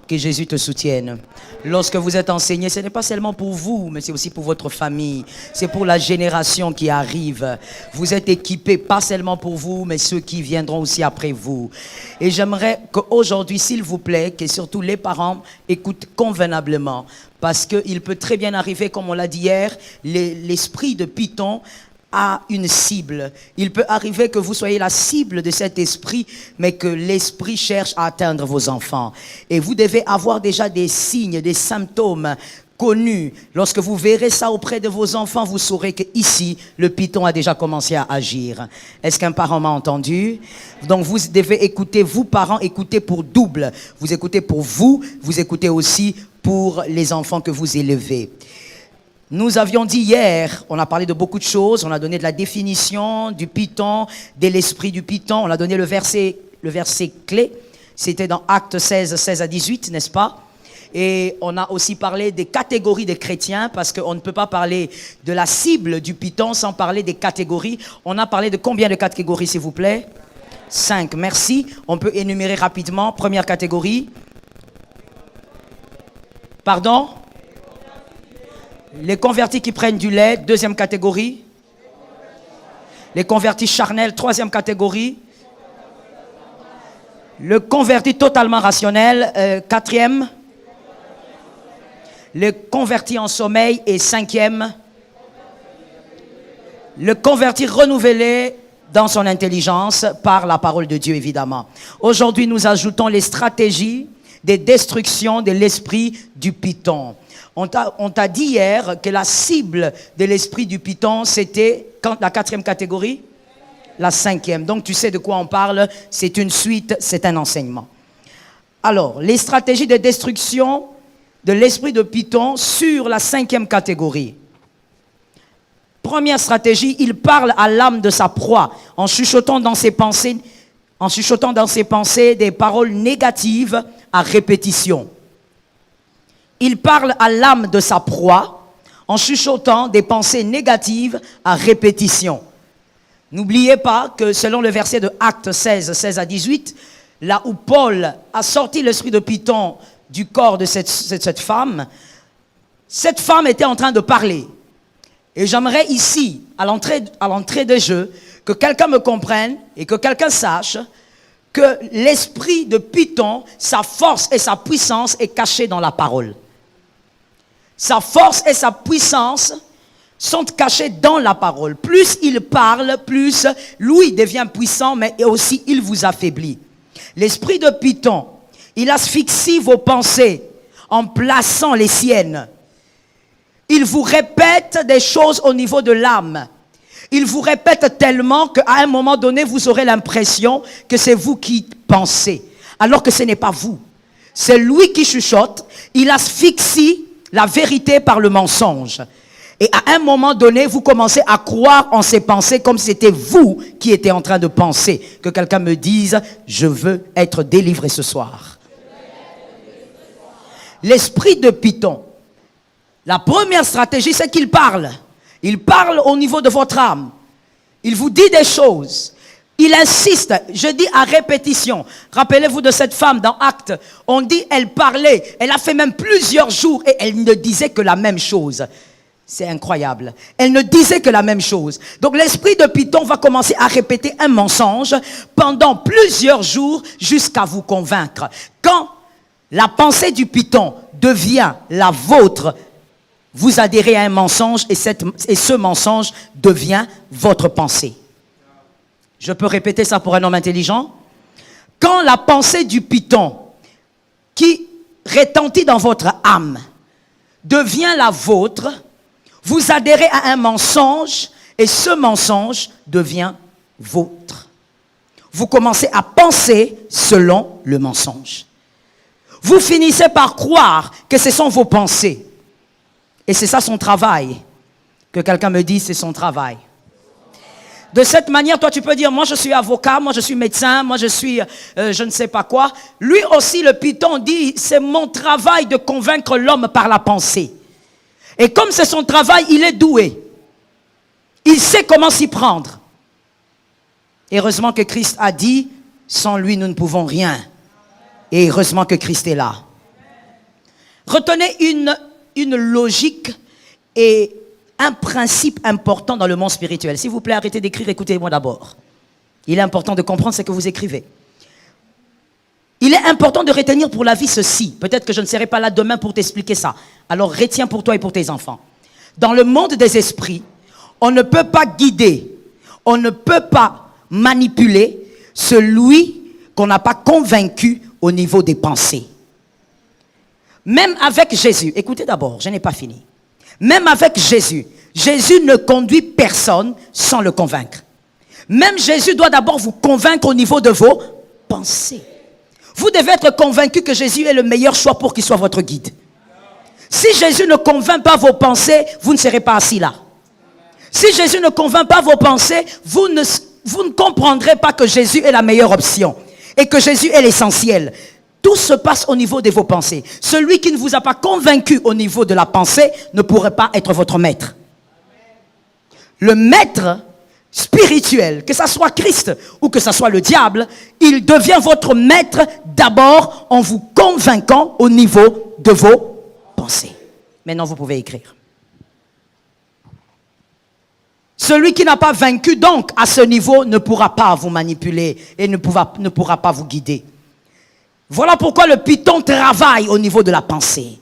Que Jésus te soutienne. Lorsque vous êtes enseigné, ce n'est pas seulement pour vous, mais c'est aussi pour votre famille. C'est pour la génération qui arrive. Vous êtes équipés, pas seulement pour vous, mais ceux qui viendront aussi après vous. Et j'aimerais qu'aujourd'hui, s'il vous plaît, que surtout les parents écoutent convenablement. Parce qu'il peut très bien arriver, comme on l'a dit hier, l'esprit de Python a une cible. Il peut arriver que vous soyez la cible de cet esprit, mais que l'esprit cherche à atteindre vos enfants. Et vous devez avoir déjà des signes, des symptômes connus. Lorsque vous verrez ça auprès de vos enfants, vous saurez qu'ici, le Python a déjà commencé à agir. Est-ce qu'un parent m'a entendu? Donc vous devez écouter, vous parents, écoutez pour double. Vous écoutez pour vous, vous écoutez aussi pour les enfants que vous élevez. Nous avions dit hier, on a parlé de beaucoup de choses, on a donné de la définition du Python, de l'esprit du Python, on a donné le verset clé, c'était dans Actes 16, 16 à 18, n'est-ce pas? Et on a aussi parlé des catégories des chrétiens, parce qu'on ne peut pas parler de la cible du Python sans parler des catégories. On a parlé de combien de catégories, s'il vous plaît? 5, merci. On peut énumérer rapidement. Première catégorie. Pardon? Les convertis qui prennent du lait, deuxième catégorie. Les convertis charnels, troisième catégorie. Le converti totalement rationnel, quatrième. Le converti en sommeil et cinquième. Le converti renouvelé dans son intelligence par la parole de Dieu, évidemment. Aujourd'hui, nous ajoutons les stratégies des destructions de l'esprit du Python. On t'a dit hier que la cible de l'esprit du Python, c'était la quatrième catégorie, la cinquième. Donc tu sais de quoi on parle, c'est une suite, c'est un enseignement. Alors, les stratégies de destruction de l'esprit de Python sur la cinquième catégorie. Première stratégie, il parle à l'âme de sa proie en chuchotant dans ses pensées des paroles négatives à répétition. Il parle à l'âme de sa proie en chuchotant des pensées négatives à répétition. N'oubliez pas que selon le verset de Actes 16, 16 à 18, là où Paul a sorti l'esprit de Python du corps de cette femme était en train de parler. Et j'aimerais ici, à l'entrée de jeu, que quelqu'un me comprenne et que quelqu'un sache que l'esprit de Python, sa force et sa puissance est cachée dans la parole. Sa force et sa puissance sont cachées dans la parole. Plus il parle, plus lui devient puissant, mais aussi il vous affaiblit. L'esprit de Python, il asphyxie vos pensées en plaçant les siennes. Il vous répète des choses au niveau de l'âme. Il vous répète tellement qu'à un moment donné, vous aurez l'impression que c'est vous qui pensez, alors que ce n'est pas vous. C'est lui qui chuchote, il asphyxie la vérité par le mensonge. Et à un moment donné, vous commencez à croire en ces pensées comme si c'était vous qui étiez en train de penser. Que quelqu'un me dise, je veux être délivré ce soir. L'esprit de Python, la première stratégie, c'est qu'il parle. Il parle au niveau de votre âme. Il vous dit des choses. Il insiste, je dis à répétition. Rappelez-vous de cette femme dans Actes. On dit, elle parlait. Elle a fait même plusieurs jours et elle ne disait que la même chose. C'est incroyable. Elle ne disait que la même chose. Donc l'esprit de Python va commencer à répéter un mensonge pendant plusieurs jours jusqu'à vous convaincre. Quand la pensée du Python devient la vôtre, vous adhérez à un mensonge et ce mensonge devient votre pensée. Je peux répéter ça pour un homme intelligent? Quand la pensée du Python qui retentit dans votre âme devient la vôtre, vous adhérez à un mensonge et ce mensonge devient vôtre. Vous commencez à penser selon le mensonge. Vous finissez par croire que ce sont vos pensées. Et c'est ça son travail. Que quelqu'un me dise, c'est son travail. De cette manière, toi tu peux dire, moi je suis avocat, moi je suis médecin, moi je suis je ne sais pas quoi. Lui aussi, le Python dit, c'est mon travail de convaincre l'homme par la pensée. Et comme c'est son travail, il est doué. Il sait comment s'y prendre. Et heureusement que Christ a dit, sans lui nous ne pouvons rien. Et heureusement que Christ est là. Retenez une logique et un principe important dans le monde spirituel. S'il vous plaît, arrêtez d'écrire, écoutez-moi d'abord. Il est important de comprendre ce que vous écrivez. Il est important de retenir pour la vie ceci. Peut-être que je ne serai pas là demain pour t'expliquer ça. Alors retiens pour toi et pour tes enfants. Dans le monde des esprits, on ne peut pas guider, on ne peut pas manipuler celui qu'on n'a pas convaincu au niveau des pensées. Même avec Jésus, écoutez d'abord, je n'ai pas fini. Même avec Jésus, Jésus ne conduit personne sans le convaincre. Même Jésus doit d'abord vous convaincre au niveau de vos pensées. Vous devez être convaincu que Jésus est le meilleur choix pour qu'il soit votre guide. Si Jésus ne convainc pas vos pensées, vous ne serez pas assis là. Si Jésus ne convainc pas vos pensées, vous ne comprendrez pas que Jésus est la meilleure option et que Jésus est l'essentiel. Tout se passe au niveau de vos pensées. Celui qui ne vous a pas convaincu au niveau de la pensée ne pourrait pas être votre maître. Le maître spirituel, que ce soit Christ ou que ce soit le diable, il devient votre maître d'abord en vous convainquant au niveau de vos pensées. Maintenant, vous pouvez écrire. Celui qui n'a pas vaincu donc à ce niveau ne pourra pas vous manipuler et ne pourra pas vous guider. Voilà pourquoi le python travaille au niveau de la pensée.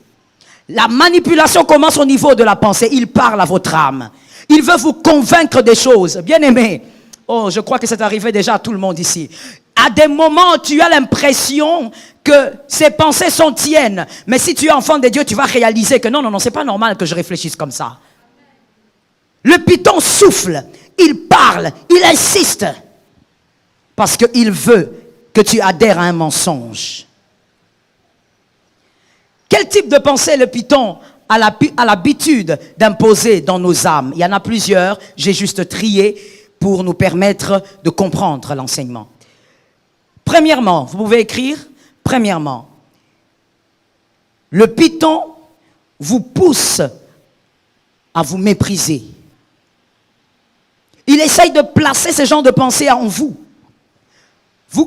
La manipulation commence au niveau de la pensée. Il parle à votre âme. Il veut vous convaincre des choses. Bien-aimé, oh, je crois que c'est arrivé déjà à tout le monde ici. À des moments, tu as l'impression que ces pensées sont tiennes. Mais si tu es enfant de Dieu, tu vas réaliser que non, c'est pas normal que je réfléchisse comme ça. Le python souffle, il parle, il insiste. Parce qu'il veut que tu adhères à un mensonge. Quel type de pensée le python a l'habitude d'imposer dans nos âmes? Il y en a plusieurs, j'ai juste trié pour nous permettre de comprendre l'enseignement. Premièrement, vous pouvez écrire, premièrement, le python vous pousse à vous mépriser. Il essaye de placer ce genre de pensée en vous.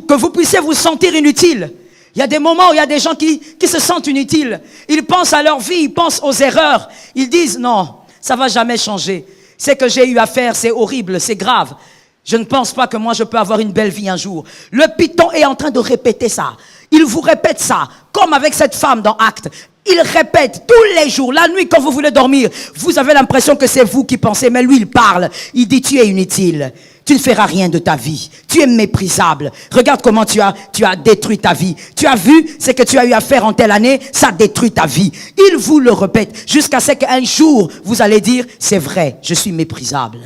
Que vous puissiez vous sentir inutile. Il y a des moments où il y a des gens qui se sentent inutiles. Ils pensent à leur vie, ils pensent aux erreurs. Ils disent non, ça ne va jamais changer. Ce que j'ai eu à faire, c'est horrible, c'est grave. Je ne pense pas que moi je peux avoir une belle vie un jour. Le python est en train de répéter ça. Il vous répète ça, comme avec cette femme dans Actes. Il répète tous les jours, la nuit quand vous voulez dormir. Vous avez l'impression que c'est vous qui pensez, mais lui il parle. Il dit tu es inutile. Tu ne feras rien de ta vie. Tu es méprisable. Regarde comment tu as détruit ta vie. Tu as vu ce que tu as eu à faire en telle année, ça détruit ta vie. Il vous le répète jusqu'à ce qu'un jour, vous allez dire, c'est vrai, je suis méprisable.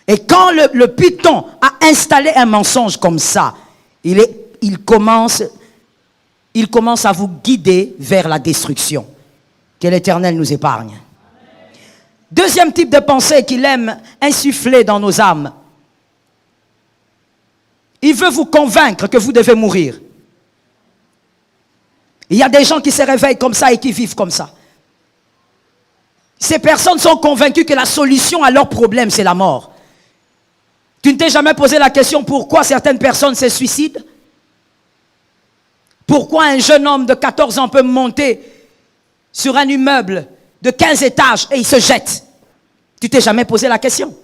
Et quand le python a installé un mensonge comme ça, il commence à vous guider vers la destruction. Que l'Éternel nous épargne. Deuxième type de pensée qu'il aime insuffler dans nos âmes. Il veut vous convaincre que vous devez mourir. Il y a des gens qui se réveillent comme ça et qui vivent comme ça. Ces personnes sont convaincues que la solution à leurs problèmes, c'est la mort. Tu ne t'es jamais posé la question pourquoi certaines personnes se suicident? Pourquoi un jeune homme de 14 ans peut monter sur un immeuble de 15 étages et il se jette? Tu t'es jamais posé la question?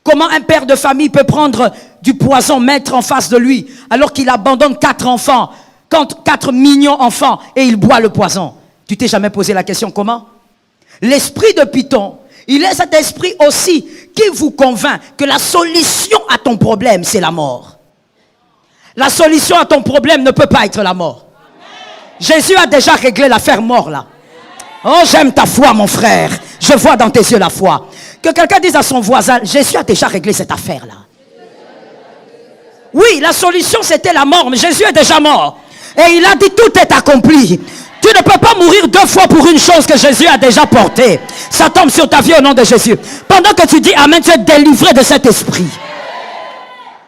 Comment un père de famille peut prendre du poison, mettre en face de lui, alors qu'il abandonne 4 enfants, 4 mignons enfants, et il boit le poison? Tu t'es jamais posé la question comment? L'esprit de Python, il est cet esprit aussi qui vous convainc que la solution à ton problème, c'est la mort. La solution à ton problème ne peut pas être la mort. Jésus a déjà réglé l'affaire mort là. Oh, j'aime ta foi, mon frère. Je vois dans tes yeux la foi. Que quelqu'un dise à son voisin, Jésus a déjà réglé cette affaire là. Oui, la solution c'était la mort, mais Jésus est déjà mort. Et il a dit tout est accompli. Tu ne peux pas mourir 2 fois pour une chose que Jésus a déjà portée. Ça tombe sur ta vie au nom de Jésus. Pendant que tu dis amen, tu es délivré de cet esprit.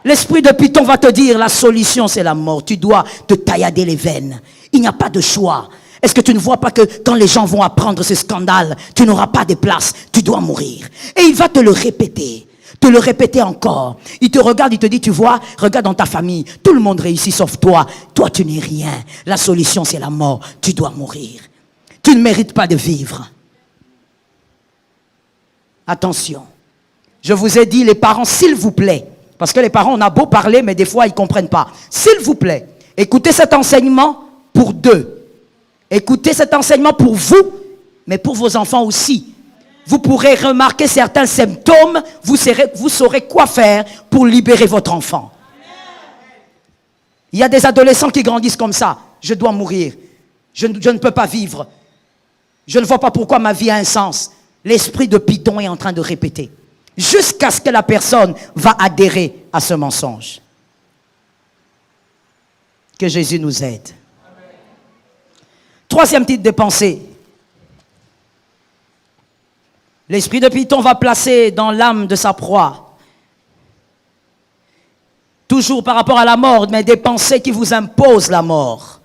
L'esprit de Python va te dire la solution c'est la mort. Tu dois te taillader les veines. Il n'y a pas de choix. Est-ce que tu ne vois pas que quand les gens vont apprendre ce scandale, tu n'auras pas de place, tu dois mourir. Et il va te le répéter. te le répéter encore. Il te regarde, il te dit, tu vois, regarde dans ta famille, tout le monde réussit sauf toi. Toi, tu n'es rien. La solution, c'est la mort. Tu dois mourir. Tu ne mérites pas de vivre. Attention. Je vous ai dit, les parents, s'il vous plaît, parce que les parents, on a beau parler, mais des fois, ils ne comprennent pas. S'il vous plaît, écoutez cet enseignement pour deux. Écoutez cet enseignement pour vous, mais pour vos enfants aussi. Vous pourrez remarquer certains symptômes, vous saurez quoi faire pour libérer votre enfant. Il y a des adolescents qui grandissent comme ça. Je dois mourir. Je ne peux pas vivre. Je ne vois pas pourquoi ma vie a un sens. L'esprit de Python est en train de répéter. Jusqu'à ce que la personne va adhérer à ce mensonge. Que Jésus nous aide. Troisième type de pensée. L'esprit de Python va placer dans l'âme de sa proie, toujours par rapport à la mort, mais des pensées qui vous imposent la mort.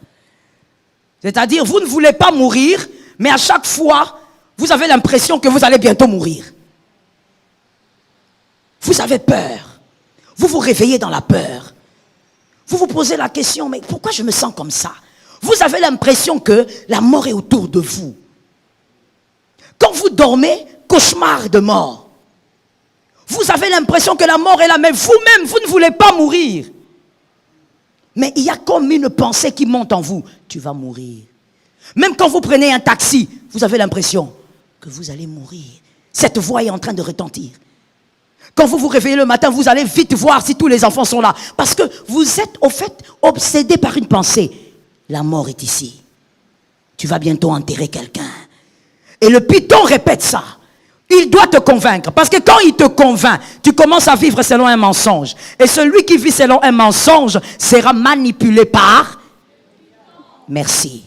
C'est-à-dire, vous ne voulez pas mourir, mais à chaque fois, vous avez l'impression que vous allez bientôt mourir. Vous avez peur. Vous vous réveillez dans la peur. Vous vous posez la question, mais pourquoi je me sens comme ça? Vous avez l'impression que la mort est autour de vous. Quand vous dormez, cauchemar de mort. Vous avez l'impression que la mort est là, mais vous-même, vous ne voulez pas mourir. Mais il y a comme une pensée qui monte en vous. Tu vas mourir. Même quand vous prenez un taxi, vous avez l'impression que vous allez mourir. Cette voix est en train de retentir. Quand vous vous réveillez le matin, vous allez vite voir si tous les enfants sont là. Parce que vous êtes au fait obsédé par une pensée. La mort est ici. Tu vas bientôt enterrer quelqu'un. Et le Python répète ça. Il doit te convaincre. Parce que quand il te convainc, tu commences à vivre selon un mensonge. Et celui qui vit selon un mensonge sera manipulé par... Merci.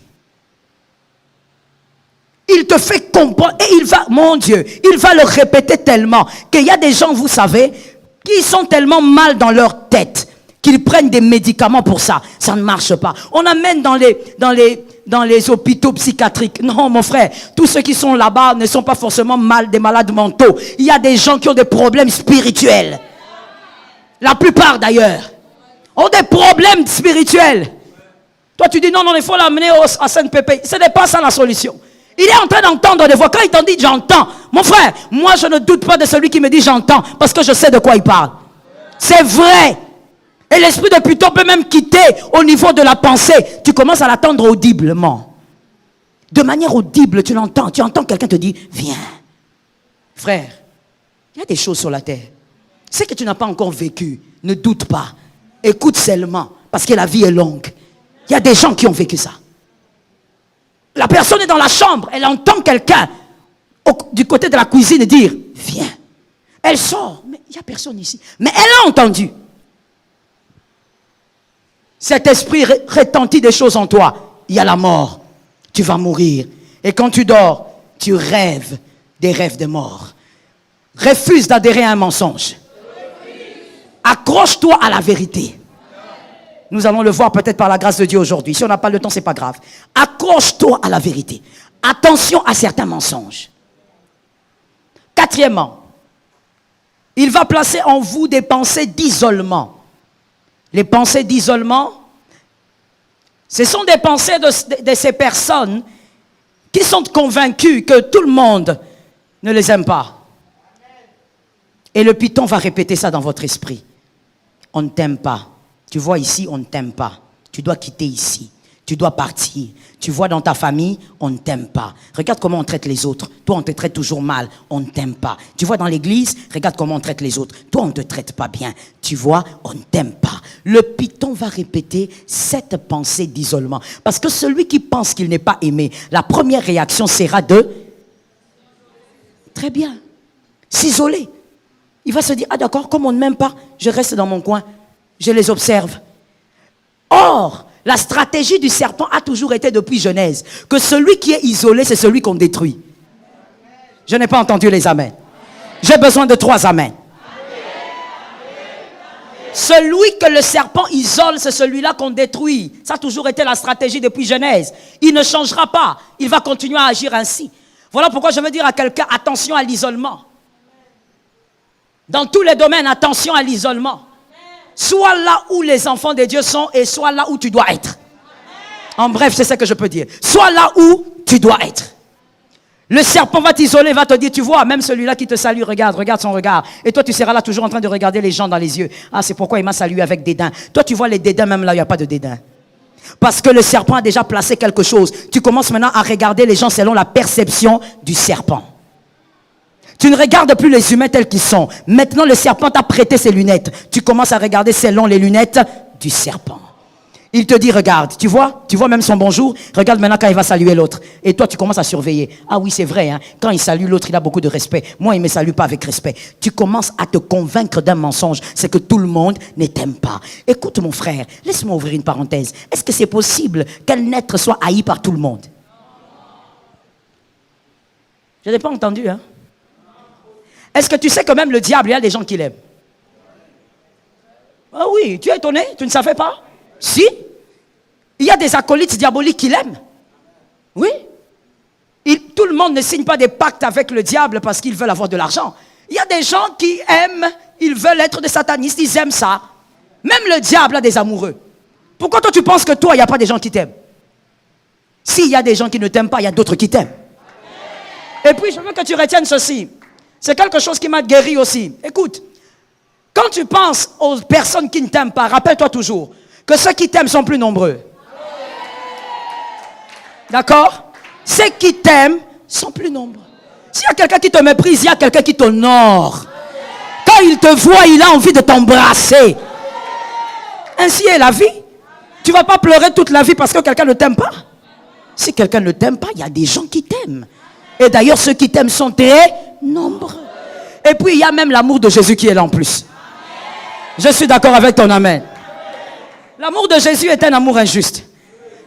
Il te fait comprendre. Et il va, mon Dieu, il va le répéter tellement qu'il y a des gens, vous savez, qui sont tellement mal dans leur tête qu'ils prennent des médicaments pour ça. Ça ne marche pas. On amène dans les hôpitaux psychiatriques. Non, mon frère, tous ceux qui sont là-bas ne sont pas forcément des malades mentaux. Il y a des gens qui ont des problèmes spirituels. La plupart d'ailleurs ont des problèmes spirituels. Toi, tu dis non, il faut l'amener à Sainte-Pépé. Ce n'est pas ça la solution. Il est en train d'entendre des voix. Quand il t'en dit j'entends, mon frère, moi je ne doute pas de celui qui me dit j'entends, parce que je sais de quoi il parle. C'est vrai. Et l'esprit de Python peut même quitter au niveau de la pensée. Tu commences à l'attendre audiblement. De manière audible, tu l'entends. Tu entends quelqu'un te dire, viens. Frère, il y a des choses sur la terre. Ce que tu n'as pas encore vécu, ne doute pas. Écoute seulement, parce que la vie est longue. Il y a des gens qui ont vécu ça. La personne est dans la chambre, elle entend quelqu'un du côté de la cuisine dire, viens. Elle sort, mais il n'y a personne ici. Mais elle a entendu. Cet esprit retentit des choses en toi. Il y a la mort. Tu vas mourir. Et quand tu dors, tu rêves des rêves de mort. Refuse d'adhérer à un mensonge. Accroche-toi à la vérité. Nous allons le voir peut-être par la grâce de Dieu aujourd'hui. Si on n'a pas le temps, ce n'est pas grave. Accroche-toi à la vérité. Attention à certains mensonges. Quatrièmement, il va placer en vous des pensées d'isolement. Les pensées d'isolement, ce sont des pensées de ces personnes qui sont convaincues que tout le monde ne les aime pas. Et le Python va répéter ça dans votre esprit. On ne t'aime pas. Tu vois ici, on ne t'aime pas. Tu dois quitter ici. Tu dois partir. Tu vois dans ta famille, on ne t'aime pas. Regarde comment on traite les autres. Toi, on te traite toujours mal. On ne t'aime pas. Tu vois dans l'église, regarde comment on traite les autres. Toi, on ne te traite pas bien. Tu vois, on ne t'aime pas. Le Python va répéter cette pensée d'isolement. Parce que celui qui pense qu'il n'est pas aimé, la première réaction sera de... Très bien. S'isoler. Il va se dire, ah d'accord, comme on ne m'aime pas, je reste dans mon coin. Je les observe. Or, la stratégie du serpent a toujours été depuis Genèse que celui qui est isolé, c'est celui qu'on détruit. Je n'ai pas entendu les amens. J'ai besoin de 3 amens. Celui que le serpent isole, c'est celui-là qu'on détruit. Ça a toujours été la stratégie depuis Genèse. Il ne changera pas. Il va continuer à agir ainsi. Voilà pourquoi je veux dire à quelqu'un, attention à l'isolement. Dans tous les domaines, attention à l'isolement. Sois là où les enfants de Dieu sont et sois là où tu dois être. En bref, c'est ça que je peux dire. Sois là où tu dois être. Le serpent va t'isoler, va te dire, tu vois, même celui-là qui te salue, regarde son regard. Et toi, tu seras là toujours en train de regarder les gens dans les yeux. Ah, c'est pourquoi il m'a salué avec dédain. Toi, tu vois les dédains, même là, il n'y a pas de dédain. Parce que le serpent a déjà placé quelque chose. Tu commences maintenant à regarder les gens selon la perception du serpent. Tu ne regardes plus les humains tels qu'ils sont. Maintenant, le serpent t'a prêté ses lunettes. Tu commences à regarder selon les lunettes du serpent. Il te dit, regarde, tu vois même son bonjour. Regarde maintenant quand il va saluer l'autre. Et toi, tu commences à surveiller. Ah oui, c'est vrai, hein, quand il salue l'autre, il a beaucoup de respect. Moi, il ne me salue pas avec respect. Tu commences à te convaincre d'un mensonge. C'est que tout le monde ne t'aime pas. Écoute, mon frère, laisse-moi ouvrir une parenthèse. Est-ce que c'est possible qu'un être soit haï par tout le monde? Je n'ai pas entendu, hein? Est-ce que tu sais que même le diable, il y a des gens qui l'aiment? Ah oui, tu es étonné? Tu ne savais pas? Si, il y a des acolytes diaboliques qui l'aiment. Oui. Tout le monde ne signe pas des pactes avec le diable parce qu'ils veulent avoir de l'argent. Il y a des gens qui aiment, ils veulent être des satanistes, ils aiment ça. Même le diable a des amoureux. Pourquoi toi tu penses que toi, il n'y a pas des gens qui t'aiment? S'il y a des gens qui ne t'aiment pas, il y a d'autres qui t'aiment. Et puis je veux que tu retiennes ceci. C'est quelque chose qui m'a guéri aussi. Écoute, quand tu penses aux personnes qui ne t'aiment pas, rappelle-toi toujours que ceux qui t'aiment sont plus nombreux. D'accord? Ceux qui t'aiment sont plus nombreux. S'il y a quelqu'un qui te méprise, il y a quelqu'un qui t'honore. Quand il te voit, il a envie de t'embrasser. Ainsi est la vie. Tu ne vas pas pleurer toute la vie parce que quelqu'un ne t'aime pas. Si quelqu'un ne t'aime pas, il y a des gens qui t'aiment. Et d'ailleurs, ceux qui t'aiment sont très nombreux. Et puis, il y a même l'amour de Jésus qui est là en plus. Je suis d'accord avec ton amen. L'amour de Jésus est un amour injuste.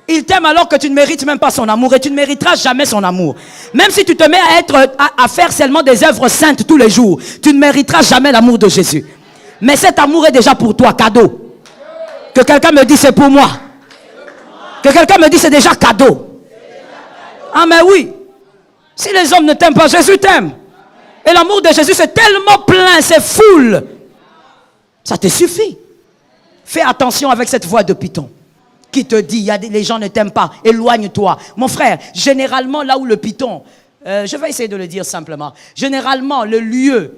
Il t'aime alors que tu ne mérites même pas son amour et tu ne mériteras jamais son amour. Même si tu te mets à faire seulement des œuvres saintes tous les jours, tu ne mériteras jamais l'amour de Jésus. Mais cet amour est déjà pour toi, cadeau. Que quelqu'un me dise c'est pour moi. Que quelqu'un me dise c'est déjà cadeau. Ah mais oui. Si les hommes ne t'aiment pas, Jésus t'aime. Et l'amour de Jésus c'est tellement plein, c'est full. Ça te suffit. Fais attention avec cette voix de python qui te dit, les gens ne t'aiment pas, éloigne-toi. Mon frère, généralement là où le python, je vais essayer de le dire simplement, généralement le lieu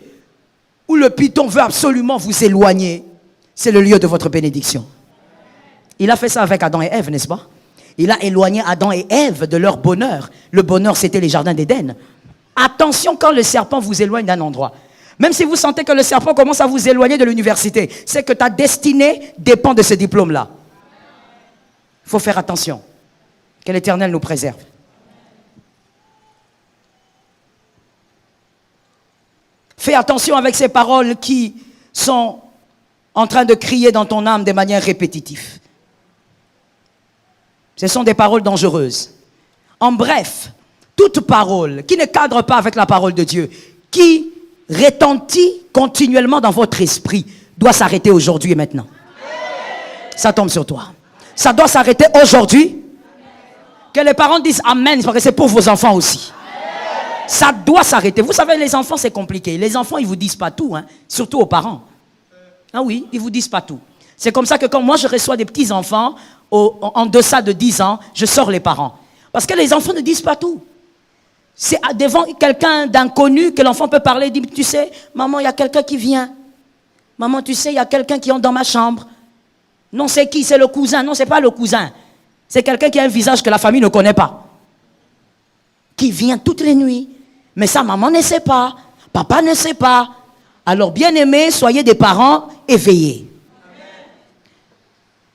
où le python veut absolument vous éloigner, c'est le lieu de votre bénédiction. Il a fait ça avec Adam et Ève, n'est-ce pas? Il a éloigné Adam et Ève de leur bonheur. Le bonheur, c'était les jardins d'Éden. Attention quand le serpent vous éloigne d'un endroit. Même si vous sentez que le serpent commence à vous éloigner de l'université, c'est que ta destinée dépend de ce diplôme-là. Il faut faire attention. Que l'Éternel nous préserve. Fais attention avec ces paroles qui sont en train de crier dans ton âme de manière répétitive. Ce sont des paroles dangereuses. En bref, toute parole qui ne cadre pas avec la parole de Dieu, qui retentit continuellement dans votre esprit, doit s'arrêter aujourd'hui et maintenant. Ça tombe sur toi. Ça doit s'arrêter aujourd'hui. Que les parents disent Amen, parce que c'est pour vos enfants aussi. Ça doit s'arrêter. Vous savez, les enfants, c'est compliqué. Les enfants, ils ne vous disent pas tout, hein, surtout aux parents. Ah oui, ils ne vous disent pas tout. C'est comme ça que quand moi, je reçois des petits-enfants, en deçà de 10 ans, je sors les parents. Parce que les enfants ne disent pas tout. C'est devant quelqu'un d'inconnu que l'enfant peut parler. Il dit, tu sais, maman, il y a quelqu'un qui vient. Maman, tu sais, il y a quelqu'un qui entre dans ma chambre. Non, c'est qui? C'est le cousin. Non, c'est pas le cousin. C'est quelqu'un qui a un visage que la famille ne connaît pas. Qui vient toutes les nuits. Mais ça, maman ne sait pas. Papa ne sait pas. Alors, bien-aimés, soyez des parents éveillés.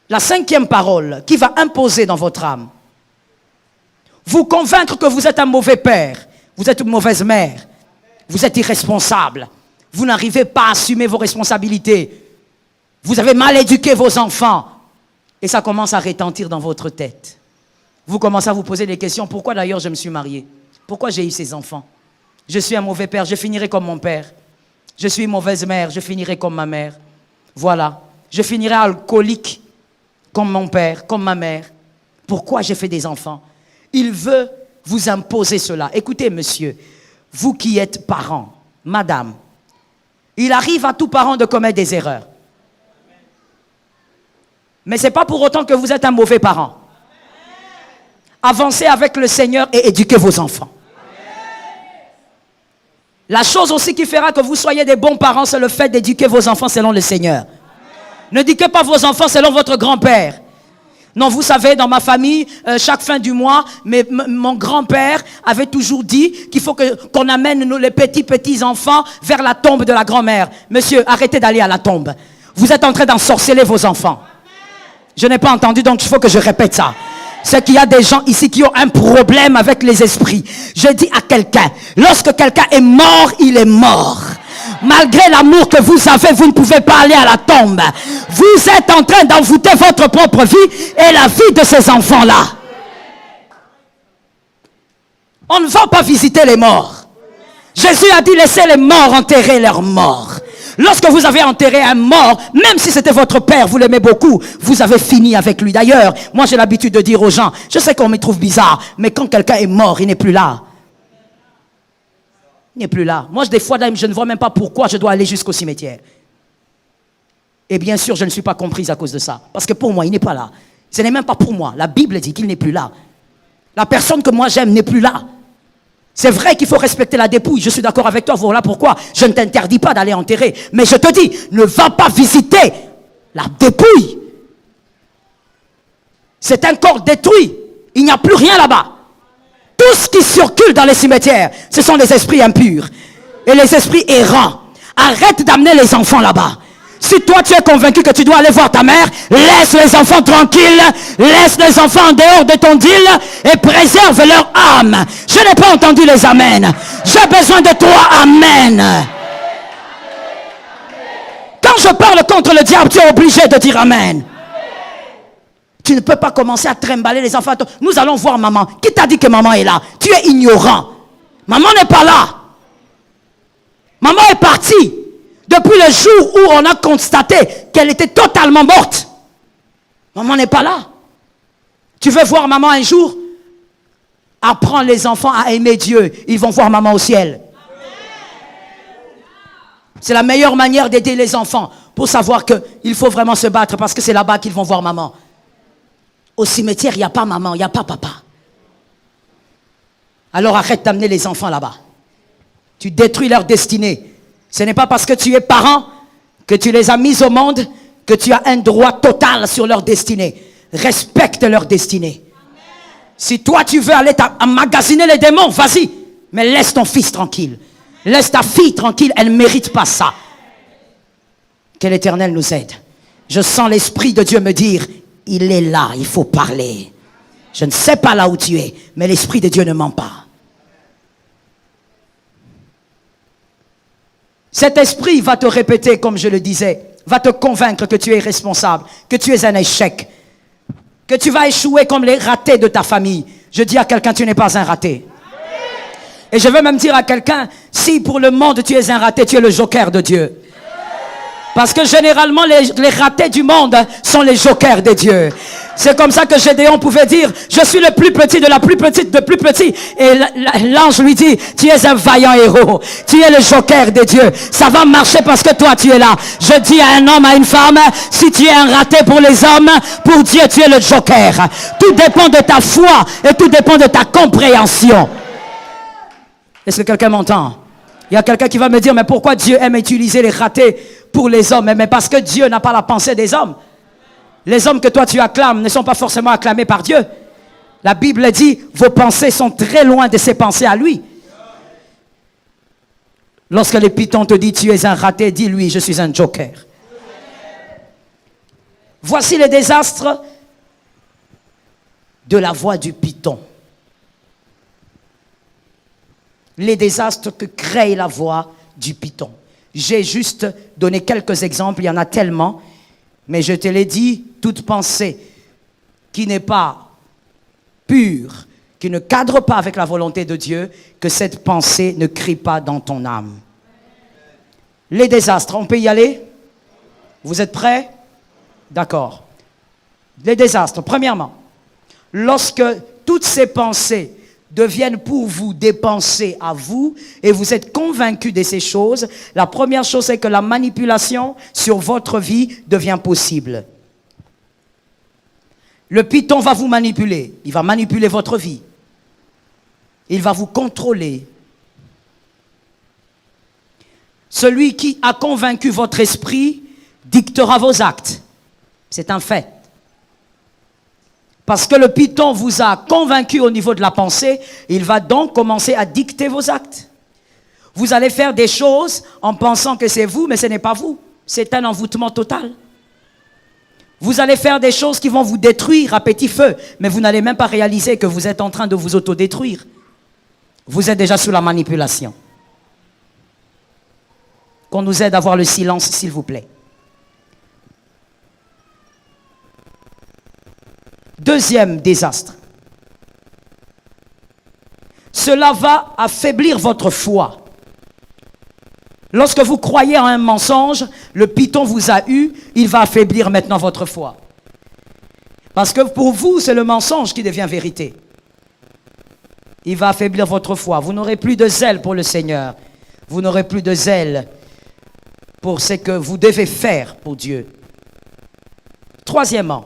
La 5e parole qui va imposer dans votre âme. Vous convaincre que vous êtes un mauvais père. Vous êtes une mauvaise mère. Vous êtes irresponsable. Vous n'arrivez pas à assumer vos responsabilités. Vous avez mal éduqué vos enfants. Et ça commence à retentir dans votre tête. Vous commencez à vous poser des questions. Pourquoi d'ailleurs je me suis marié? Pourquoi j'ai eu ces enfants? Je suis un mauvais père, je finirai comme mon père. Je suis une mauvaise mère, je finirai comme ma mère. Voilà. Je finirai alcoolique comme mon père, comme ma mère. Pourquoi j'ai fait des enfants? Il veut vous imposer cela. Écoutez, monsieur, vous qui êtes parents, madame, Il arrive à tout parent de commettre des erreurs. Mais ce n'est pas pour autant que vous êtes un mauvais parent. Avancez avec le Seigneur et éduquez vos enfants. La chose aussi qui fera que vous soyez des bons parents, c'est le fait d'éduquer vos enfants selon le Seigneur. N'éduquez pas vos enfants selon votre grand-père. Non, vous savez, dans ma famille, chaque fin du mois, mon grand-père avait toujours dit qu'il faut qu'on amène les petits enfants vers la tombe de la grand-mère. Monsieur, arrêtez d'aller à la tombe. Vous êtes en train d'ensorceler vos enfants. Je n'ai pas entendu, donc il faut que je répète ça. C'est qu'il y a des gens ici qui ont un problème avec les esprits. Je dis à quelqu'un, lorsque quelqu'un est mort, il est mort. Malgré l'amour que vous avez, vous ne pouvez pas aller à la tombe. Vous êtes en train d'envoûter votre propre vie et la vie de ces enfants-là. On ne va pas visiter les morts. Jésus a dit, laissez les morts enterrer leurs morts. Lorsque vous avez enterré un mort, même si c'était votre père, vous l'aimez beaucoup, vous avez fini avec lui. D'ailleurs, moi j'ai l'habitude de dire aux gens, je sais qu'on me trouve bizarre, mais quand quelqu'un est mort, il n'est plus là. Il n'est plus là. Moi, des fois, je ne vois même pas pourquoi je dois aller jusqu'au cimetière. Et bien sûr, je ne suis pas comprise à cause de ça. Parce que pour moi, il n'est pas là. Ce n'est même pas pour moi. La Bible dit qu'il n'est plus là. La personne que moi j'aime n'est plus là. C'est vrai qu'il faut respecter la dépouille. Je suis d'accord avec toi. Voilà pourquoi je ne t'interdis pas d'aller enterrer. Mais je te dis, ne va pas visiter la dépouille. C'est un corps détruit. Il n'y a plus rien là-bas. Tout ce qui circule dans les cimetières, ce sont les esprits impurs et les esprits errants. Arrête d'amener les enfants là-bas. Si toi tu es convaincu que tu dois aller voir ta mère, laisse les enfants tranquilles, laisse les enfants en dehors de ton deal et préserve leur âme. Je n'ai pas entendu les amens. J'ai besoin de toi, amen. Quand je parle contre le diable, tu es obligé de dire amen. Tu ne peux pas commencer à trimballer les enfants. Nous allons voir maman. Qui t'a dit que maman est là? Tu es ignorant. Maman n'est pas là. Maman est partie. Depuis le jour où on a constaté qu'elle était totalement morte. Maman n'est pas là. Tu veux voir maman un jour? Apprends les enfants à aimer Dieu. Ils vont voir maman au ciel. C'est la meilleure manière d'aider les enfants pour savoir qu'il faut vraiment se battre parce que c'est là-bas qu'ils vont voir maman. Au cimetière, il n'y a pas maman, il n'y a pas papa. Alors arrête d'amener les enfants là-bas. Tu détruis leur destinée. Ce n'est pas parce que tu es parent, que tu les as mis au monde, que tu as un droit total sur leur destinée. Respecte leur destinée. Si toi tu veux aller emmagasiner les démons, vas-y. Mais laisse ton fils tranquille. Laisse ta fille tranquille, elle ne mérite pas ça. Que l'Éternel nous aide. Je sens l'Esprit de Dieu me dire, il est là, il faut parler. Je ne sais pas là où tu es, mais l'Esprit de Dieu ne ment pas. Cet esprit va te répéter, comme je le disais, va te convaincre que tu es responsable, que tu es un échec, que tu vas échouer comme les ratés de ta famille. Je dis à quelqu'un, tu n'es pas un raté. Et je veux même dire à quelqu'un, si pour le monde tu es un raté, tu es le joker de Dieu. Parce que généralement, les ratés du monde sont les jokers de Dieu. C'est comme ça que Gédéon pouvait dire, je suis le plus petit de la plus petite de plus petit. Et l'ange lui dit, tu es un vaillant héros. Tu es le joker de Dieu. Ça va marcher parce que toi, tu es là. Je dis à un homme, à une femme, si tu es un raté pour les hommes, pour Dieu, tu es le joker. Tout dépend de ta foi et tout dépend de ta compréhension. Est-ce que quelqu'un m'entend? Il y a quelqu'un qui va me dire, mais pourquoi Dieu aime utiliser les ratés pour les hommes? Mais parce que Dieu n'a pas la pensée des hommes. Les hommes que toi tu acclames ne sont pas forcément acclamés par Dieu. La Bible dit, vos pensées sont très loin de ses pensées à lui. Lorsque les pitons te disent, tu es un raté, dis-lui, je suis un joker. Voici les désastres de la voix du python. Les désastres que crée la voix du python. J'ai juste donné quelques exemples, il y en a tellement, mais je te l'ai dit, toute pensée qui n'est pas pure, qui ne cadre pas avec la volonté de Dieu, que cette pensée ne crie pas dans ton âme. Les désastres, on peut y aller? Vous êtes prêts? D'accord. Les désastres, premièrement, lorsque toutes ces pensées deviennent pour vous des pensées à vous et vous êtes convaincu de ces choses, la première chose c'est que la manipulation sur votre vie devient possible. Le python va vous manipuler, il va manipuler votre vie. Il va vous contrôler. Celui qui a convaincu votre esprit dictera vos actes. C'est un fait. Parce que le python vous a convaincu au niveau de la pensée, il va donc commencer à dicter vos actes. Vous allez faire des choses en pensant que c'est vous, mais ce n'est pas vous. C'est un envoûtement total. Vous allez faire des choses qui vont vous détruire à petit feu, mais vous n'allez même pas réaliser que vous êtes en train de vous autodétruire. Vous êtes déjà sous la manipulation. Qu'on nous aide à avoir le silence, s'il vous plaît. Deuxième désastre. Cela va affaiblir votre foi. Lorsque vous croyez en un mensonge, le python vous a eu, il va affaiblir maintenant votre foi. Parce que pour vous, c'est le mensonge qui devient vérité. Il va affaiblir votre foi. Vous n'aurez plus de zèle pour le Seigneur. Vous n'aurez plus de zèle pour ce que vous devez faire pour Dieu. Troisièmement,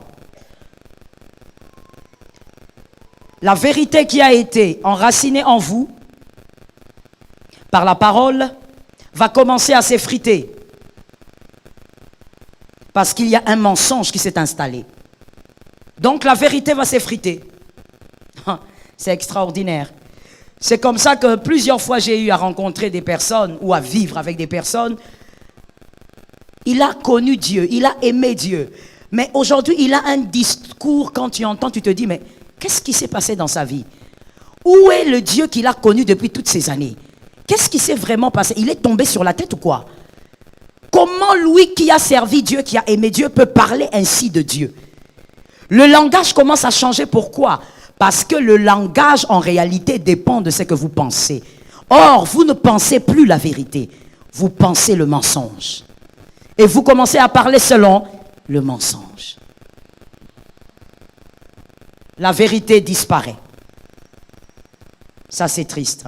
la vérité qui a été enracinée en vous par la parole va commencer à s'effriter. Parce qu'il y a un mensonge qui s'est installé. Donc la vérité va s'effriter. C'est extraordinaire. C'est comme ça que plusieurs fois j'ai eu à rencontrer des personnes ou à vivre avec des personnes. Il a connu Dieu, il a aimé Dieu. Mais aujourd'hui, il a un discours, quand tu entends, tu te dis, mais qu'est-ce qui s'est passé dans sa vie? Où est le Dieu qu'il a connu depuis toutes ces années? Qu'est-ce qui s'est vraiment passé? Il est tombé sur la tête ou quoi? Comment lui qui a servi Dieu, qui a aimé Dieu, peut parler ainsi de Dieu? Le langage commence à changer. Pourquoi? Parce que le langage, en réalité, dépend de ce que vous pensez. Or, vous ne pensez plus la vérité. Vous pensez le mensonge. Et vous commencez à parler selon le mensonge. La vérité disparaît. Ça, c'est triste.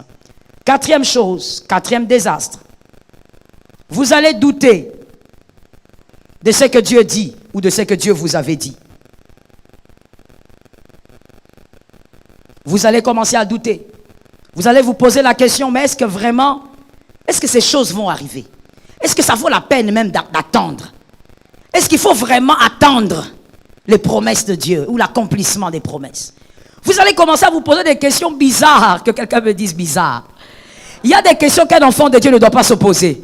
Quatrième chose, quatrième désastre. Vous allez douter de ce que Dieu dit ou de ce que Dieu vous avait dit. Vous allez commencer à douter. Vous allez vous poser la question, mais est-ce que vraiment, est-ce que ces choses vont arriver? Est-ce que ça vaut la peine même d'attendre? Est-ce qu'il faut vraiment attendre les promesses de Dieu ou l'accomplissement des promesses? Vous allez commencer à vous poser des questions bizarres, que quelqu'un me dise bizarre. Il y a des questions qu'un enfant de Dieu ne doit pas se poser.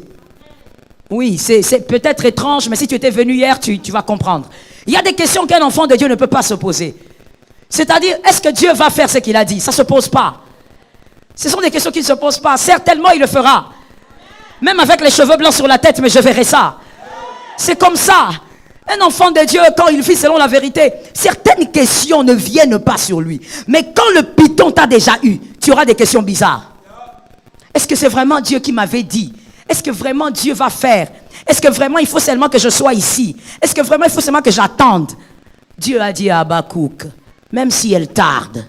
Oui, c'est peut-être étrange, mais si tu étais venu hier, tu vas comprendre. Il y a des questions qu'un enfant de Dieu ne peut pas se poser. C'est-à-dire, est-ce que Dieu va faire ce qu'il a dit? Ça ne se pose pas. Ce sont des questions qui ne se posent pas. Certainement, il le fera. Même avec les cheveux blancs sur la tête, mais je verrai ça. C'est comme ça. Un enfant de Dieu, quand il vit selon la vérité, certaines questions ne viennent pas sur lui. Mais quand le python t'a déjà eu, tu auras des questions bizarres. Est-ce que c'est vraiment Dieu qui m'avait dit? Est-ce que vraiment Dieu va faire? Est-ce que vraiment il faut seulement que je sois ici? Est-ce que vraiment il faut seulement que j'attende? Dieu a dit à Habakkuk, même si elle tarde.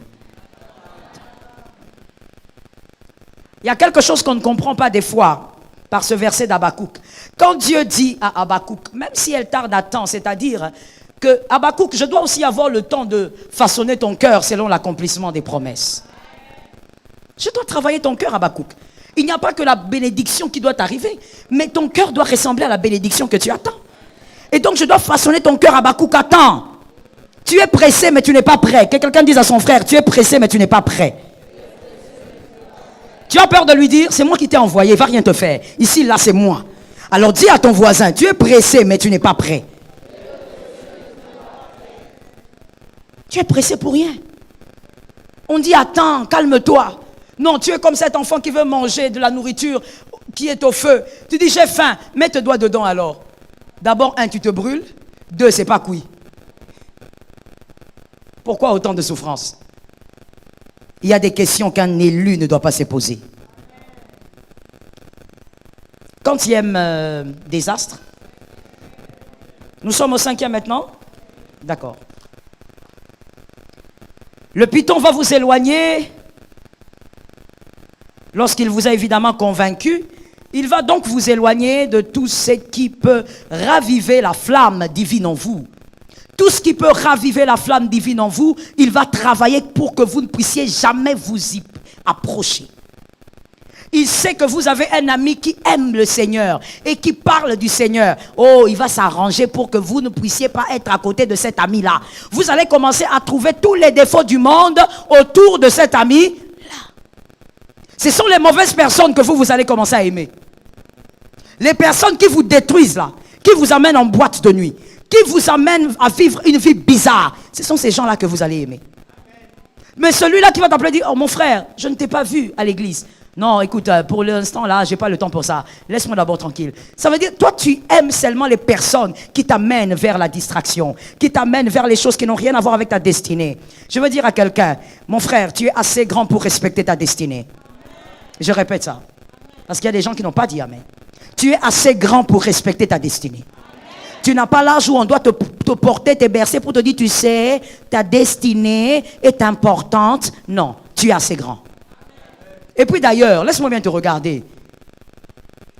Il y a quelque chose qu'on ne comprend pas des fois par ce verset d'Habakkuk. Quand Dieu dit à Habakkuk, même si elle tarde à temps, c'est-à-dire que Habakkuk, je dois aussi avoir le temps de façonner ton cœur selon l'accomplissement des promesses. Je dois travailler ton cœur, Habakkuk. Il n'y a pas que la bénédiction qui doit arriver, mais ton cœur doit ressembler à la bénédiction que tu attends. Et donc je dois façonner ton cœur, Habakkuk, attends. Tu es pressé, mais tu n'es pas prêt. Que quelqu'un dise à son frère, tu es pressé, mais tu n'es pas prêt. Tu as peur de lui dire, c'est moi qui t'ai envoyé, il ne va rien te faire. Ici, là, c'est moi. Alors dis à ton voisin, tu es pressé, mais tu n'es pas prêt. Tu es pressé pour rien. On dit, attends, calme-toi. Non, tu es comme cet enfant qui veut manger de la nourriture qui est au feu. Tu dis, j'ai faim, mets tes doigts dedans alors. D'abord, 1, tu te brûles. 2, c'est pas cuit. Pourquoi autant de souffrance? Il y a des questions qu'un élu ne doit pas se poser. Quantième désastre. Nous sommes au 5e maintenant. D'accord. Le python va vous éloigner Lorsqu'il vous a évidemment convaincu, il va donc vous éloigner de tout ce qui peut raviver la flamme divine en vous. Tout ce qui peut raviver la flamme divine en vous, il va travailler pour que vous ne puissiez jamais vous y approcher. Il sait que vous avez un ami qui aime le Seigneur et qui parle du Seigneur. Oh, il va s'arranger pour que vous ne puissiez pas être à côté de cet ami-là. Vous allez commencer à trouver tous les défauts du monde autour de cet ami-là. Ce sont les mauvaises personnes que vous allez commencer à aimer. Les personnes qui vous détruisent là, qui vous amènent en boîte de nuit, qui vous amènent à vivre une vie bizarre, ce sont ces gens-là que vous allez aimer. Mais celui-là qui va t'appeler dit, oh mon frère, je ne t'ai pas vu à l'église. Non, écoute, pour l'instant là, j'ai pas le temps pour ça. Laisse-moi d'abord tranquille. Ça veut dire, toi tu aimes seulement les personnes qui t'amènent vers la distraction, qui t'amènent vers les choses qui n'ont rien à voir avec ta destinée. Je veux dire à quelqu'un, mon frère, tu es assez grand pour respecter ta destinée. Je répète ça. Parce qu'il y a des gens qui n'ont pas dit amen. Tu es assez grand pour respecter ta destinée. Tu n'as pas l'âge où on doit te porter, te bercer pour te dire, tu sais, ta destinée est importante. Non, tu es assez grand. Et puis d'ailleurs, laisse-moi bien te regarder.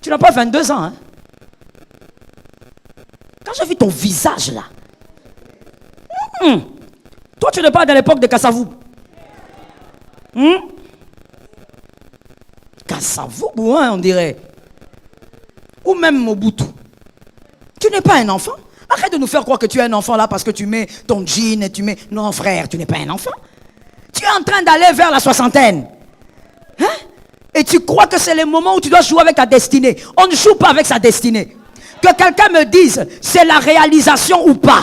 Tu n'as pas 22 ans, hein? Quand j'ai vu ton visage là, toi tu n'es pas dans l'époque de Kassavou. Kassavou, hein, on dirait. Ou même Mobutu. Tu n'es pas un enfant. Arrête de nous faire croire que tu es un enfant là parce que tu mets ton jean et tu mets... Non frère, tu n'es pas un enfant. Tu es en train d'aller vers la soixantaine. Hein? Et tu crois que c'est le moment où tu dois jouer avec ta destinée. On ne joue pas avec sa destinée. Que quelqu'un me dise, c'est la réalisation ou pas.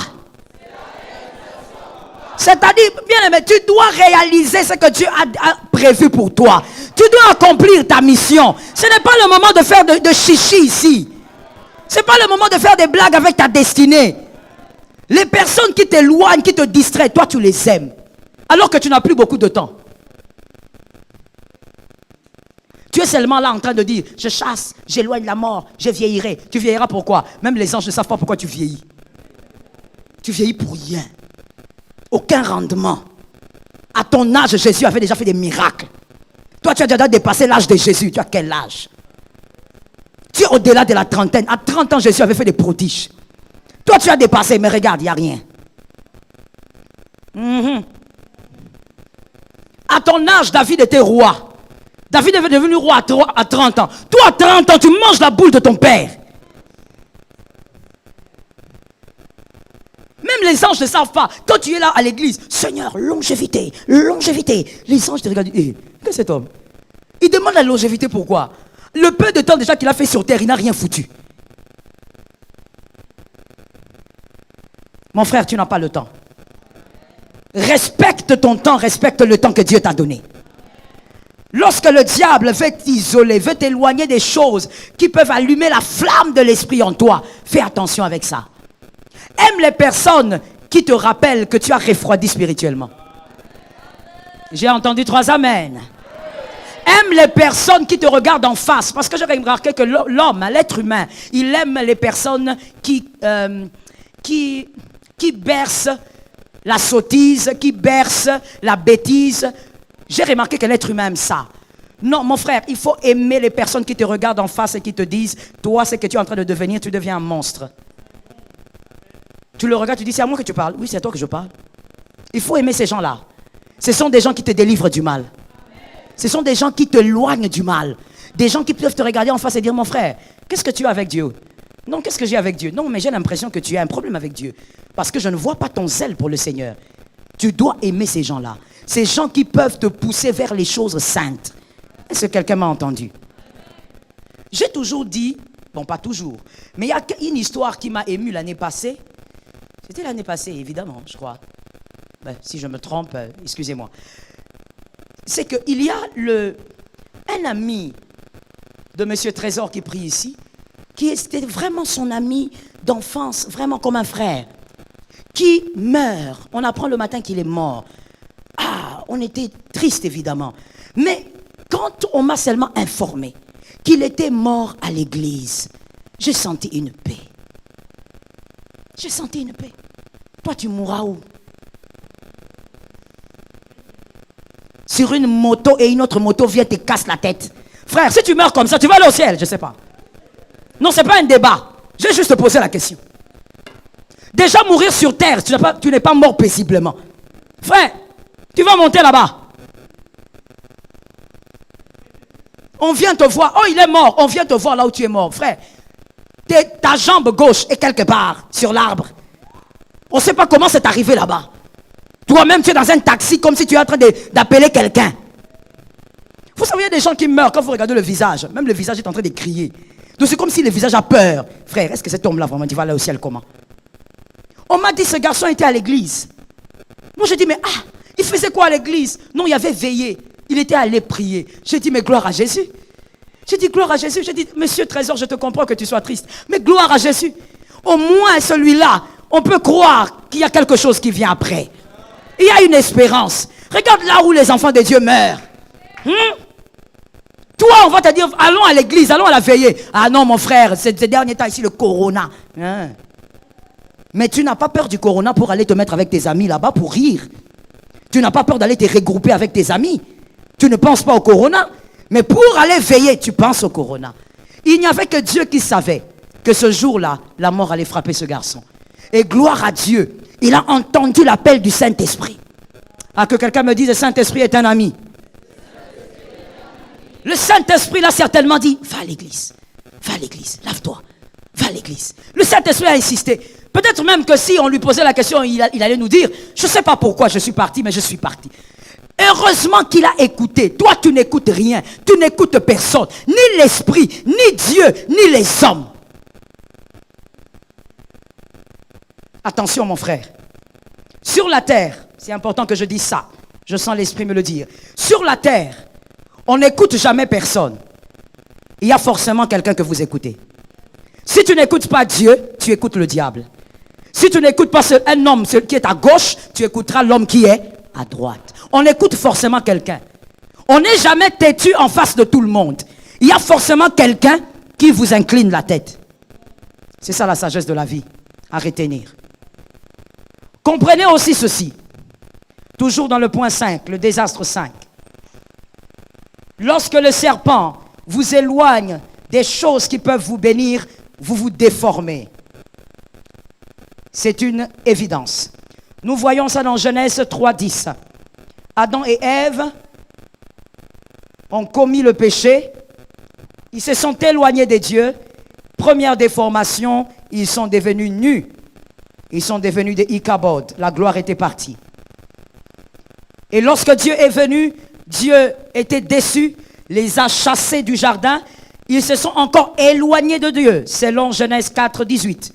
C'est-à-dire, bien aimé, tu dois réaliser ce que Dieu a prévu pour toi. Tu dois accomplir ta mission. Ce n'est pas le moment de faire de chichi ici. Ce n'est pas le moment de faire des blagues avec ta destinée. Les personnes qui t'éloignent, qui te distraient, toi tu les aimes. Alors que tu n'as plus beaucoup de temps. Tu es seulement là en train de dire, je chasse, j'éloigne la mort, je vieillirai. Tu vieilliras pourquoi? Même les anges ne savent pas pourquoi tu vieillis. Tu vieillis pour rien. Aucun rendement. À ton âge, Jésus avait déjà fait des miracles. Toi, tu as déjà dépassé l'âge de Jésus. Tu as quel âge? Tu es au-delà de la trentaine. À 30 ans, Jésus avait fait des prodiges. Toi, tu as dépassé, mais regarde, il n'y a rien. À ton âge, David était roi. David est devenu roi à 30 ans. Toi, à 30 ans, tu manges la boule de ton père. Même les anges ne savent pas. Quand tu es là à l'église, Seigneur, longévité, longévité. Les anges te regardent, qu'est-ce que cet homme? Il demande la longévité, pourquoi? Le peu de temps déjà qu'il a fait sur terre, il n'a rien foutu. Mon frère, tu n'as pas le temps. Respecte ton temps, respecte le temps que Dieu t'a donné. Lorsque le diable veut t'isoler, veut t'éloigner des choses qui peuvent allumer la flamme de l'esprit en toi, fais attention avec ça. Aime les personnes qui te rappellent que tu as refroidi spirituellement. J'ai entendu 3 amen. Aime les personnes qui te regardent en face. Parce que j'ai remarqué que l'homme, l'être humain, il aime les personnes qui bercent la sottise, qui bercent la bêtise. J'ai remarqué que l'être humain aime ça. Non, mon frère, il faut aimer les personnes qui te regardent en face et qui te disent, toi, ce que tu es en train de devenir, tu deviens un monstre. Tu le regardes, tu dis, c'est à moi que tu parles. Oui, c'est à toi que je parle. Il faut aimer ces gens-là. Ce sont des gens qui te délivrent du mal. Ce sont des gens qui te éloignent du mal. Des gens qui peuvent te regarder en face et dire, mon frère, qu'est-ce que tu as avec Dieu? Non, qu'est-ce que j'ai avec Dieu? Non, mais j'ai l'impression que tu as un problème avec Dieu. Parce que je ne vois pas ton zèle pour le Seigneur. Tu dois aimer ces gens-là. Ces gens qui peuvent te pousser vers les choses saintes. Est-ce que quelqu'un m'a entendu? J'ai toujours dit, bon pas toujours, mais il y a une histoire qui m'a ému l'année passée. C'était l'année passée, évidemment, je crois. Ben, si je me trompe, excusez-moi. C'est qu'il y a un ami de M. Trésor qui prie ici, qui était vraiment son ami d'enfance, vraiment comme un frère, qui meurt. On apprend le matin qu'il est mort. Ah, on était triste évidemment. Mais quand on m'a seulement informé qu'il était mort à l'église, j'ai senti une paix. J'ai senti une paix. Toi, tu mourras où? Sur une moto et une autre moto vient te casse la tête. Frère, si tu meurs comme ça, tu vas aller au ciel, je ne sais pas. Non, ce n'est pas un débat. J'ai juste posé la question. Déjà mourir sur terre, tu n'es pas mort paisiblement. Frère, tu vas monter là-bas. On vient te voir. Oh, il est mort. On vient te voir là où tu es mort. Frère, ta jambe gauche est quelque part sur l'arbre. On ne sait pas comment c'est arrivé là-bas. Toi-même, tu es dans un taxi comme si tu es en train d'appeler quelqu'un. Vous savez, il y a des gens qui meurent quand vous regardez le visage. Même le visage est en train de crier. Donc c'est comme si le visage a peur. Frère, est-ce que cet homme-là vraiment, il va aller au ciel comment? On m'a dit, ce garçon était à l'église. Moi, j'ai dit, mais il faisait quoi à l'église? Non, il avait veillé. Il était allé prier. J'ai dit, mais gloire à Jésus. J'ai dit, gloire à Jésus. J'ai dit, monsieur Trésor, je te comprends que tu sois triste. Mais gloire à Jésus. Au moins, celui-là, on peut croire qu'il y a quelque chose qui vient après. Il y a une espérance. Regarde là où les enfants de Dieu meurent. Toi, on va te dire, allons à l'église, allons à la veillée. Ah non, mon frère, ces derniers temps ici, le corona. Mais tu n'as pas peur du corona pour aller te mettre avec tes amis là-bas pour rire. Tu n'as pas peur d'aller te regrouper avec tes amis. Tu ne penses pas au corona. Mais pour aller veiller, tu penses au corona. Il n'y avait que Dieu qui savait que ce jour-là, la mort allait frapper ce garçon. Et gloire à Dieu, il a entendu l'appel du Saint-Esprit. Que quelqu'un me dise, le Saint-Esprit est un ami. Le Saint-Esprit l'a certainement dit, va à l'église, lave-toi, va à l'église. Le Saint-Esprit a insisté. Peut-être même que si on lui posait la question, il allait nous dire, je ne sais pas pourquoi je suis parti, mais je suis parti. Heureusement qu'il a écouté. Toi, tu n'écoutes rien. Tu n'écoutes personne. Ni l'Esprit, ni Dieu, ni les hommes. Attention, mon frère. Sur la terre, c'est important que je dise ça. Je sens l'Esprit me le dire. Sur la terre, on n'écoute jamais personne. Il y a forcément quelqu'un que vous écoutez. Si tu n'écoutes pas Dieu, tu écoutes le diable. Si tu n'écoutes pas un homme qui est à gauche, tu écouteras l'homme qui est à droite. On écoute forcément quelqu'un. On n'est jamais têtu en face de tout le monde. Il y a forcément quelqu'un qui vous incline la tête. C'est ça la sagesse de la vie, à retenir. Comprenez aussi ceci. Toujours dans le point 5, le désastre 5. Lorsque le serpent vous éloigne des choses qui peuvent vous bénir, vous vous déformez. C'est une évidence. Nous voyons ça dans Genèse 3:10. Adam et Ève ont commis le péché. Ils se sont éloignés de Dieu. Première déformation, ils sont devenus nus. Ils sont devenus des Ichabod. La gloire était partie. Et lorsque Dieu est venu, Dieu était déçu, les a chassés du jardin. Ils se sont encore éloignés de Dieu, selon Genèse 4:18.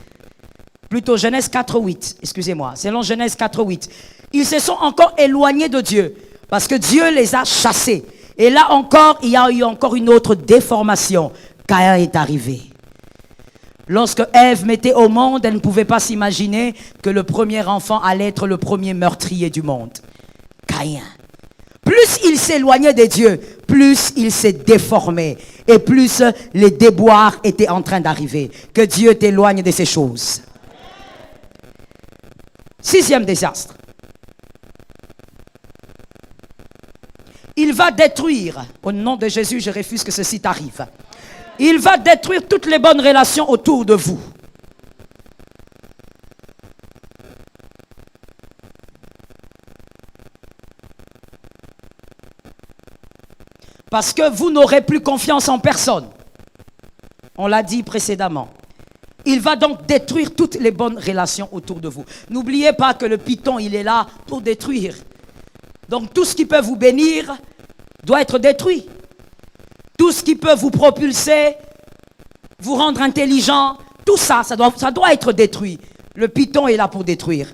Plutôt Genèse 4:8, excusez-moi, selon Genèse 4:8. Ils se sont encore éloignés de Dieu, parce que Dieu les a chassés. Et là encore, il y a eu encore une autre déformation. Caïn est arrivé. Lorsque Ève mettait au monde, elle ne pouvait pas s'imaginer que le premier enfant allait être le premier meurtrier du monde. Caïn. Plus il s'éloignait de Dieu, plus il s'est déformé. Et plus les déboires étaient en train d'arriver. Que Dieu t'éloigne de ces choses. 6e désastre. Il va détruire, au nom de Jésus, je refuse que ceci t'arrive. Il va détruire toutes les bonnes relations autour de vous. Parce que vous n'aurez plus confiance en personne. On l'a dit précédemment. Il va donc détruire toutes les bonnes relations autour de vous. N'oubliez pas que le python, il est là pour détruire. Donc tout ce qui peut vous bénir doit être détruit. Tout ce qui peut vous propulser, vous rendre intelligent, tout ça, ça doit être détruit. Le python est là pour détruire.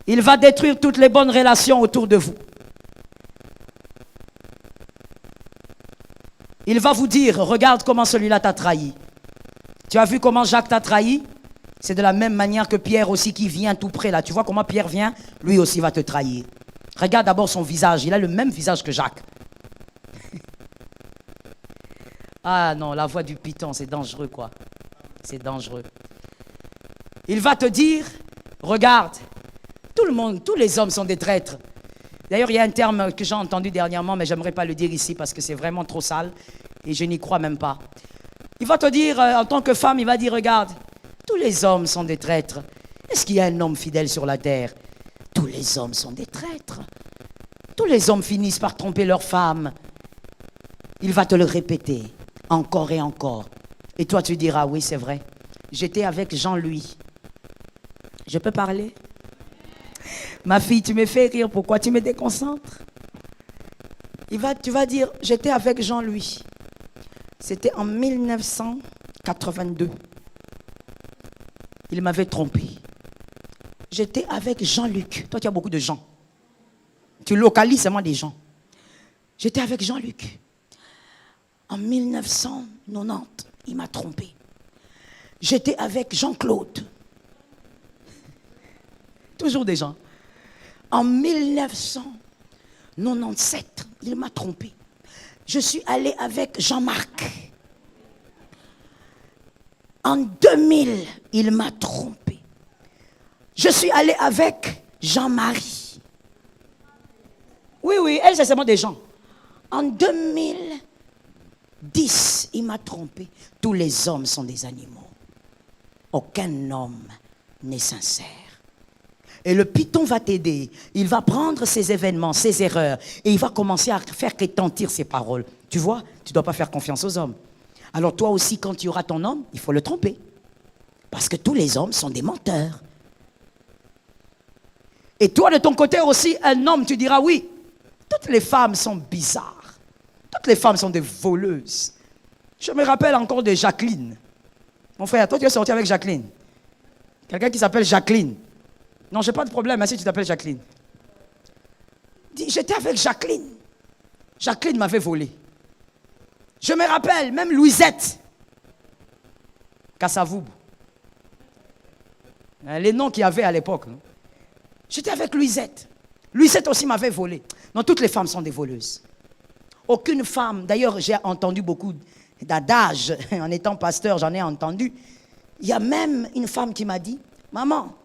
Il va détruire toutes les bonnes relations autour de vous. Il va vous dire, regarde comment celui-là t'a trahi. Tu as vu comment Jacques t'a trahi? C'est de la même manière que Pierre aussi qui vient tout près là. Tu vois comment Pierre vient? Lui aussi va te trahir. Regarde d'abord son visage. Il a le même visage que Jacques. Ah non, la voix du python, c'est dangereux quoi. C'est dangereux. Il va te dire, regarde, tout le monde, tous les hommes sont des traîtres. D'ailleurs, il y a un terme que j'ai entendu dernièrement, mais j'aimerais pas le dire ici parce que c'est vraiment trop sale et je n'y crois même pas. Il va te dire, en tant que femme, il va dire, regarde, tous les hommes sont des traîtres. Est-ce qu'il y a un homme fidèle sur la terre? Tous les hommes sont des traîtres. Tous les hommes finissent par tromper leur femme. Il va te le répéter encore et encore. Et toi, tu diras, oui, c'est vrai. J'étais avec Jean-Louis. Je peux parler? Ma fille, tu me fais rire. Pourquoi tu me déconcentres? Tu vas dire, j'étais avec Jean-Louis. C'était en 1982. Il m'avait trompé. J'étais avec Jean-Luc. Toi, tu as beaucoup de gens. Tu localises seulement des gens. J'étais avec Jean-Luc. En 1990, il m'a trompé. J'étais avec Jean-Claude. Toujours des gens. En 1997, il m'a trompé. Je suis allé avec Jean-Marc. En 2000, il m'a trompé. Je suis allé avec Jean-Marie. Oui, elle, c'est seulement des gens. En 2010, il m'a trompé. Tous les hommes sont des animaux. Aucun homme n'est sincère. Et le python va t'aider. Il va prendre ces événements, ces erreurs, et il va commencer à faire retentir ses paroles. Tu vois, tu ne dois pas faire confiance aux hommes. Alors toi aussi, quand tu auras ton homme, il faut le tromper. Parce que tous les hommes sont des menteurs. Et toi, de ton côté aussi, un homme, tu diras, oui, toutes les femmes sont bizarres. Toutes les femmes sont des voleuses. Je me rappelle encore de Jacqueline. Mon frère, toi, tu es sorti avec Jacqueline. Quelqu'un qui s'appelle Jacqueline. Non, je n'ai pas de problème, hein, si tu t'appelles Jacqueline. J'étais avec Jacqueline. Jacqueline m'avait volé. Je me rappelle, même Louisette. Kassavoub. Les noms qu'il y avait à l'époque. J'étais avec Louisette. Louisette aussi m'avait volé. Non, toutes les femmes sont des voleuses. Aucune femme, d'ailleurs j'ai entendu beaucoup d'adages, en étant pasteur j'en ai entendu. Il y a même une femme qui m'a dit, maman,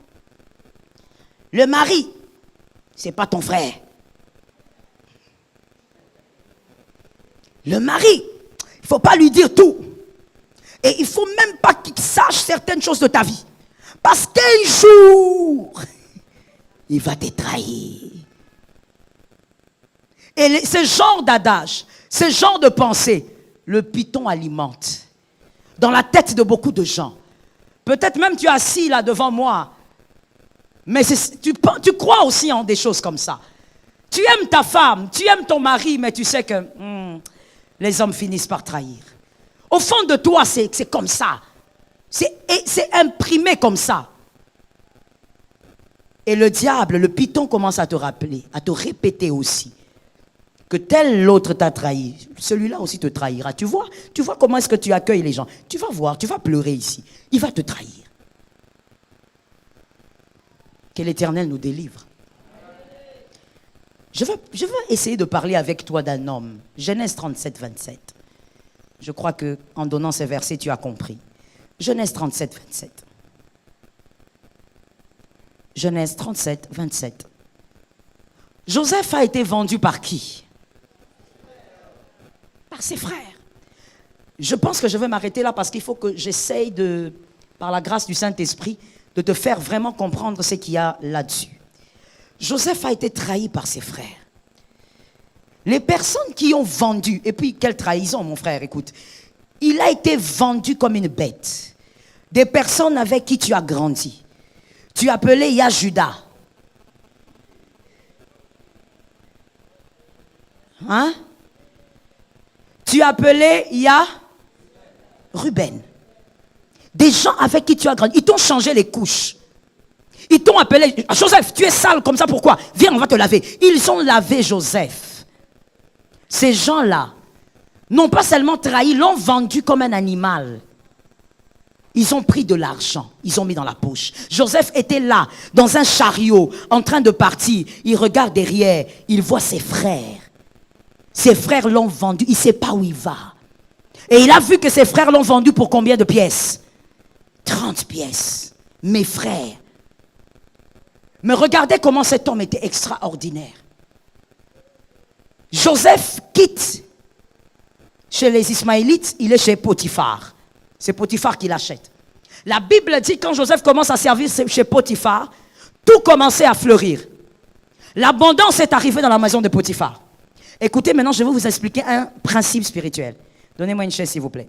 le mari, c'est pas ton frère. Le mari, il ne faut pas lui dire tout. Et il ne faut même pas qu'il sache certaines choses de ta vie. Parce qu'un jour, il va te trahir. Et ce genre d'adage, ce genre de pensée, le python alimente dans la tête de beaucoup de gens. Peut-être même tu es assis là devant moi, mais tu crois aussi en des choses comme ça. Tu aimes ta femme, tu aimes ton mari, mais tu sais que les hommes finissent par trahir. Au fond de toi, c'est comme ça. C'est imprimé comme ça. Et le diable, le python commence à te rappeler, à te répéter aussi que tel l'autre t'a trahi. Celui-là aussi te trahira. Tu vois comment est-ce que tu accueilles les gens. Tu vas voir, tu vas pleurer ici. Il va te trahir. Que l'Éternel nous délivre. Je veux essayer de parler avec toi d'un homme. Genèse 37, 27. Je crois qu'en donnant ces versets, tu as compris. Genèse 37, 27. Genèse 37, 27. Joseph a été vendu par qui? Par ses frères. Je pense que je vais m'arrêter là parce qu'il faut que j'essaye par la grâce du Saint-Esprit, de te faire vraiment comprendre ce qu'il y a là-dessus. Joseph a été trahi par ses frères. Les personnes qui ont vendu, et puis quelle trahison mon frère, écoute, il a été vendu comme une bête. Des personnes avec qui tu as grandi. Tu appelais Yajuda. Hein? Tu appelais Ruben. Des gens avec qui tu as grandi. Ils t'ont changé les couches. Ils t'ont appelé, Joseph, tu es sale comme ça, pourquoi? Viens, on va te laver. Ils ont lavé Joseph. Ces gens-là n'ont pas seulement trahi, l'ont vendu comme un animal. Ils ont pris de l'argent, ils ont mis dans la poche. Joseph était là, dans un chariot, en train de partir. Il regarde derrière, il voit ses frères. Ses frères l'ont vendu, il ne sait pas où il va. Et il a vu que ses frères l'ont vendu pour combien de pièces? 30 pièces. Mes frères. Mais regardez comment cet homme était extraordinaire. Joseph quitte chez les Ismaélites, il est chez Potiphar. C'est Potiphar qui l'achète. La Bible dit quand Joseph commence à servir chez Potiphar, tout commençait à fleurir. L'abondance est arrivée dans la maison de Potiphar. Écoutez, maintenant je vais vous expliquer un principe spirituel. Donnez-moi une chaise s'il vous plaît.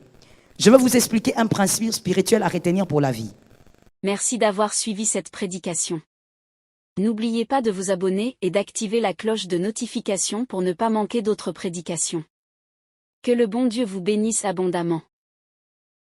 Je vais vous expliquer un principe spirituel à retenir pour la vie. Merci d'avoir suivi cette prédication. N'oubliez pas de vous abonner et d'activer la cloche de notification pour ne pas manquer d'autres prédications. Que le bon Dieu vous bénisse abondamment.